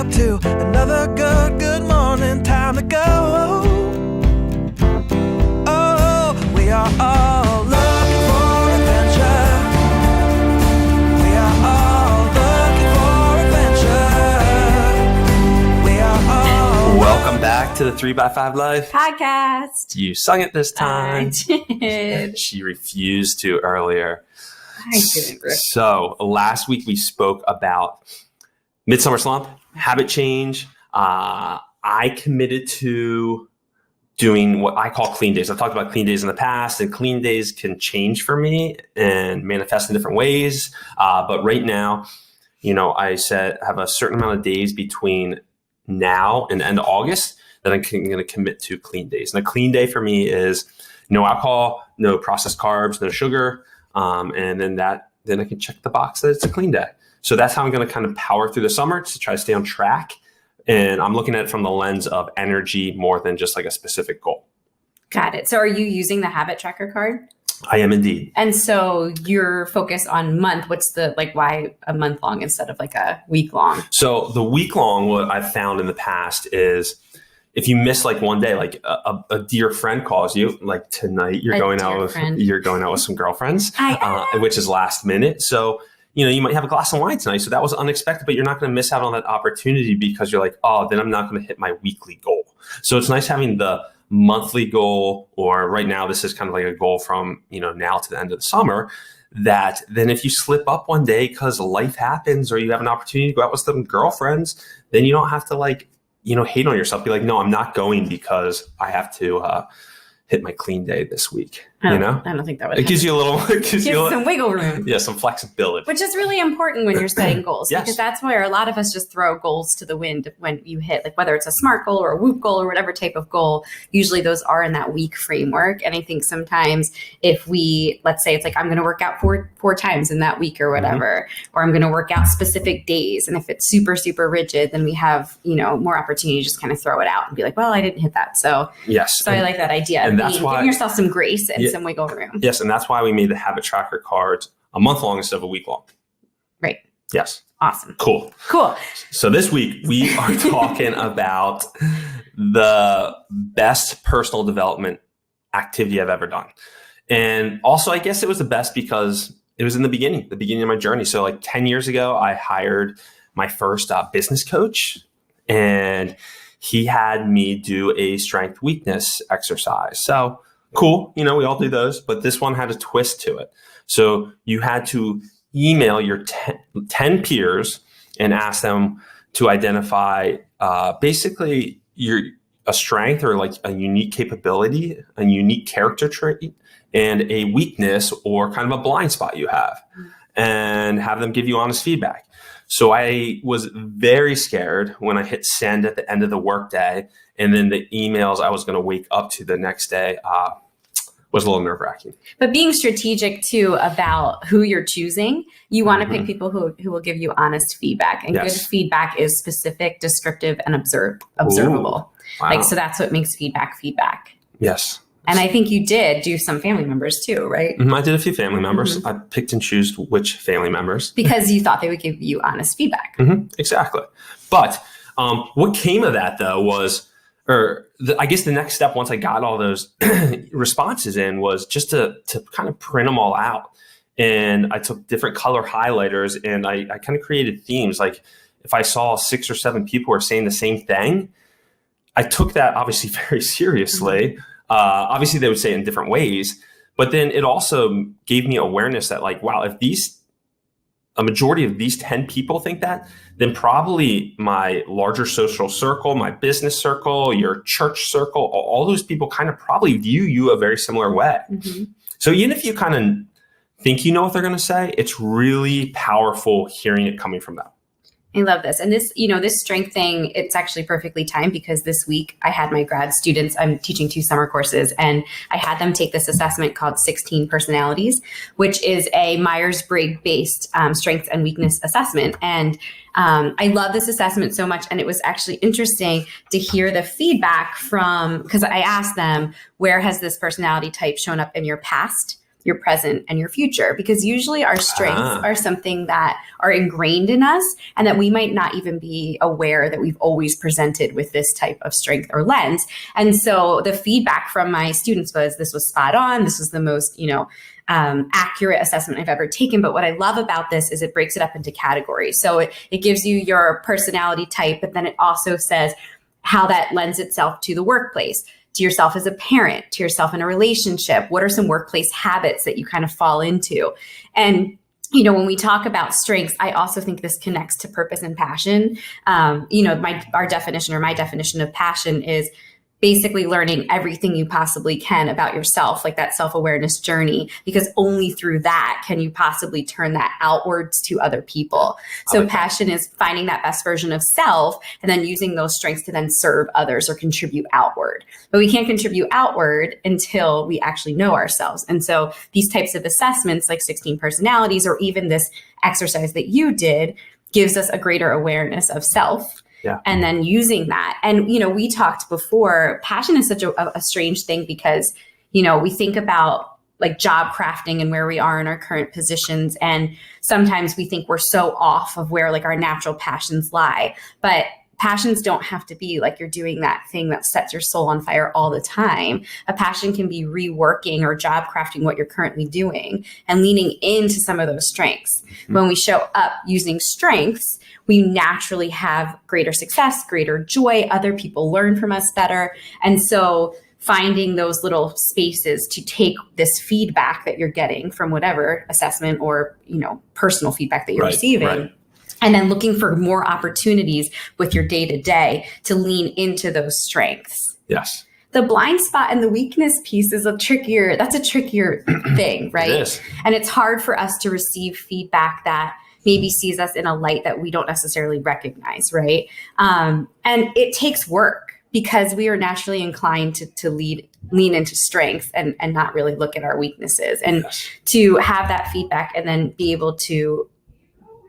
up to another good morning. Time to go. Oh, we are all looking for adventure. We are all looking for adventure. We are all. Welcome back to the 3x5 Life podcast. You sung it this time. I did. She refused to earlier. I didn't. So last week we spoke about midsummer slump, habit change. I committed to doing what I call clean days. I've talked about clean days in the past, and clean days can change for me and manifest in different ways. But right now, I said I have a certain amount of days between now and the end of August that I'm going to commit to clean days. And a clean day for me is no alcohol, no processed carbs, no sugar. And then I can check the box that it's a clean day. So that's how I'm going to kind of power through the summer to try to stay on track. And I'm looking at it from the lens of energy more than just like a specific goal. Got it. So are you using the habit tracker card? I am indeed. And so you're focused on month. What's why a month long instead of like a week long? So the week long, what I've found in the past is if you miss like one day, like a dear friend calls you, like tonight you're going out with some girlfriends, which is last minute. So, you might have a glass of wine tonight. So that was unexpected, but you're not going to miss out on that opportunity because you're like, oh, then I'm not going to hit my weekly goal. So it's nice having the monthly goal, or right now, this is kind of like a goal from, now to the end of the summer, that then if you slip up one day because life happens or you have an opportunity to go out with some girlfriends, then you don't have to hate on yourself. Be like, no, I'm not going because I have to hit my clean day this week. I don't think that would. It gives you a little. It gives you some wiggle room. Yeah, some flexibility, which is really important when you're setting goals. Yes. Because that's where a lot of us just throw goals to the wind when you hit, like whether it's a SMART goal or a WHOOP goal or whatever type of goal. Usually those are in that week framework. And I think sometimes if let's say it's like I'm going to work out four times in that week or whatever, or I'm going to work out specific days, and if it's super super rigid, then we have more opportunity to just kind of throw it out and be like, well, I didn't hit that. So yes, so I like that idea. And that's why giving yourself some grace and some wiggle room. Yes, and that's why we made the habit tracker cards a month long instead of a week long. Right. Yes. Awesome. Cool. So this week we are talking about the best personal development activity I've ever done. And also, I guess it was the best because it was in the beginning of my journey. So like 10 years ago, I hired my first business coach, and he had me do a strength weakness exercise. So cool. We all do those, but this one had a twist to it. So you had to email your 10 peers and ask them to identify basically a strength or like a unique capability, a unique character trait, and a weakness or kind of a blind spot you have, and have them give you honest feedback. So I was very scared when I hit send at the end of the workday, and then the emails I was going to wake up to the next day was a little nerve-wracking. But being strategic too about who you're choosing, you want to pick people who will give you honest feedback. And good feedback is specific, descriptive, and observable. Wow. So that's what makes feedback. Yes. And I think you did do some family members too, right? I did a few family members. I picked and chose which family members. Because you thought they would give you honest feedback. Exactly. But what came of that though was, I guess the next step once I got all those responses in was just to kind of print them all out. And I took different color highlighters and I kind of created themes. Like if I saw 6 or 7 people were saying the same thing, I took that obviously very seriously. Obviously they would say it in different ways, but then it also gave me awareness that like, wow, if a majority of these 10 people think that, then probably my larger social circle, my business circle, your church circle, all those people kind of probably view you a very similar way. So even if you kind of think you know what they're going to say, it's really powerful hearing it coming from them. I love this. And this, this strength thing, it's actually perfectly timed because this week I had my grad students, I'm teaching 2 summer courses, and I had them take this assessment called 16 Personalities, which is a Myers-Briggs based strengths and weakness assessment. And I love this assessment so much. And it was actually interesting to hear the feedback because I asked them, where has this personality type shown up in your past your present, and your future, because usually our strengths are something that are ingrained in us and that we might not even be aware that we've always presented with this type of strength or lens. And so the feedback from my students was, this was spot on. This was the most, accurate assessment I've ever taken. But what I love about this is it breaks it up into categories. So it gives you your personality type, but then it also says how that lends itself to the workplace, to yourself as a parent, to yourself in a relationship. What are some workplace habits that you kind of fall into? And when we talk about strengths, I also think this connects to purpose and passion. My definition of passion is basically learning everything you possibly can about yourself, like that self-awareness journey, because only through that can you possibly turn that outwards to other people. So passion is finding that best version of self and then using those strengths to then serve others or contribute outward. But we can't contribute outward until we actually know ourselves. And so these types of assessments, like 16 personalities, or even this exercise that you did, gives us a greater awareness of self. Yeah. And then using that. And, we talked before, passion is such a strange thing because, we think about like job crafting and where we are in our current positions. And sometimes we think we're so off of where like our natural passions lie. But passions don't have to be like you're doing that thing that sets your soul on fire all the time. A passion can be reworking or job crafting what you're currently doing and leaning into some of those strengths. Mm-hmm. When we show up using strengths, we naturally have greater success, greater joy. Other people learn from us better. And so finding those little spaces to take this feedback that you're getting from whatever assessment or, personal feedback that you're receiving. Right. And then looking for more opportunities with your day-to-day to lean into those strengths. Yes. The blind spot and the weakness piece is a trickier thing, right? It is. And it's hard for us to receive feedback that maybe sees us in a light that we don't necessarily recognize, right? And it takes work because we are naturally inclined to lean into strengths and not really look at our weaknesses. And to have that feedback and then be able to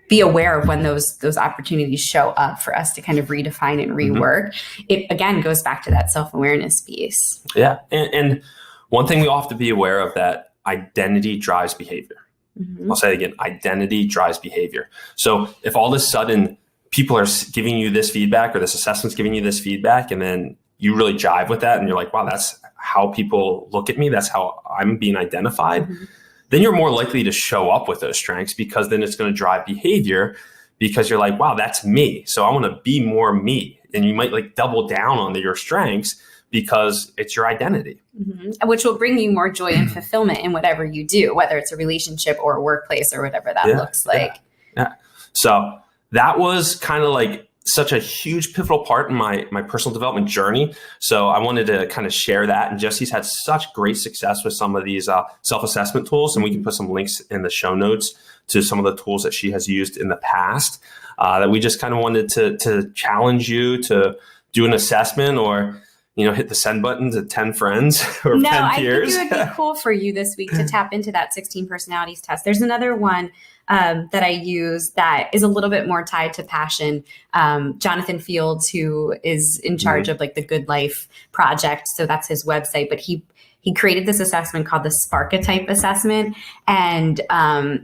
be aware of when those opportunities show up for us to kind of redefine and rework. Mm-hmm. It again goes back to that self-awareness piece. Yeah. And one thing we all have to be aware of, that identity drives behavior. Mm-hmm. I'll say it again, identity drives behavior. So if all of a sudden people are giving you this feedback or this assessment's giving you this feedback, and then you really jive with that and you're like, wow, that's how people look at me. That's how I'm being identified. Mm-hmm. Then you're more likely to show up with those strengths, because then it's going to drive behavior, because you're like, wow, that's me. So I want to be more me. And you might like double down on your strengths because it's your identity. Mm-hmm. Which will bring you more joy and fulfillment in whatever you do, whether it's a relationship or a workplace or whatever that looks like. Yeah. So that was kind of like such a huge pivotal part in my personal development journey. So I wanted to kind of share that. And Jessie's had such great success with some of these self-assessment tools. And we can put some links in the show notes to some of the tools that she has used in the past, that we just kind of wanted to challenge you to do an assessment or, hit the send button to 10 friends or 10 peers. I think it would be cool for you this week to tap into that 16 personalities test. There's another one that I use that is a little bit more tied to passion. Jonathan Fields, who is in charge of like the Good Life Project. So that's his website, but he created this assessment called the Sparketype assessment. And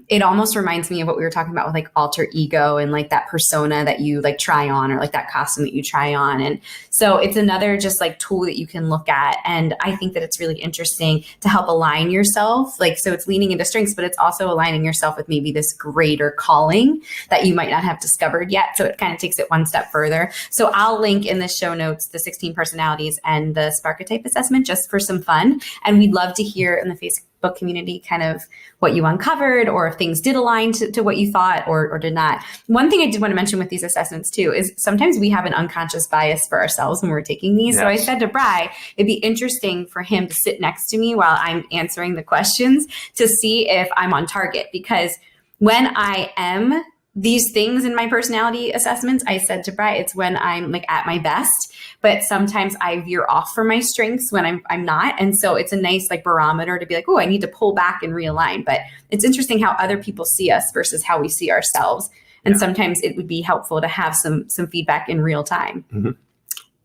it almost reminds me of what we were talking about with like alter ego and like that persona that you like try on, or like that costume that you try on. And so it's another just like tool that you can look at. And I think that it's really interesting to help align yourself. Like, so it's leaning into strengths, but it's also aligning yourself with maybe this greater calling that you might not have discovered yet. So it kind of takes it one step further. So I'll link in the show notes the 16 personalities and the Sparketype assessment just for some fun. And we'd love to hear in the Facebook community kind of what you uncovered, or if things did align to what you thought or did not. One thing I did want to mention with these assessments too is sometimes we have an unconscious bias for ourselves when we're taking these. Yes. So I said to Bri, it'd be interesting for him to sit next to me while I'm answering the questions to see if I'm on target. Because when I am these things in my personality assessments, I said to Bri, it's when I'm like at my best, but sometimes I veer off from my strengths when I'm not. And so it's a nice like barometer to be like, oh, I need to pull back and realign. But it's interesting how other people see us versus how we see ourselves. And sometimes it would be helpful to have some feedback in real time. Mm-hmm.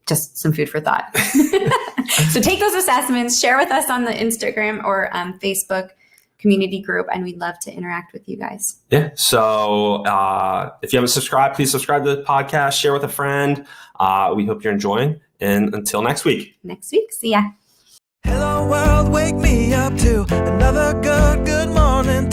Just some food for thought. So take those assessments, share with us on the Instagram or Facebook community group, and we'd love to interact with you guys. Yeah. So if you haven't subscribed, please subscribe to the podcast, share with a friend. We hope you're enjoying. And until next week. See ya. Hello world, wake me up to another good morning.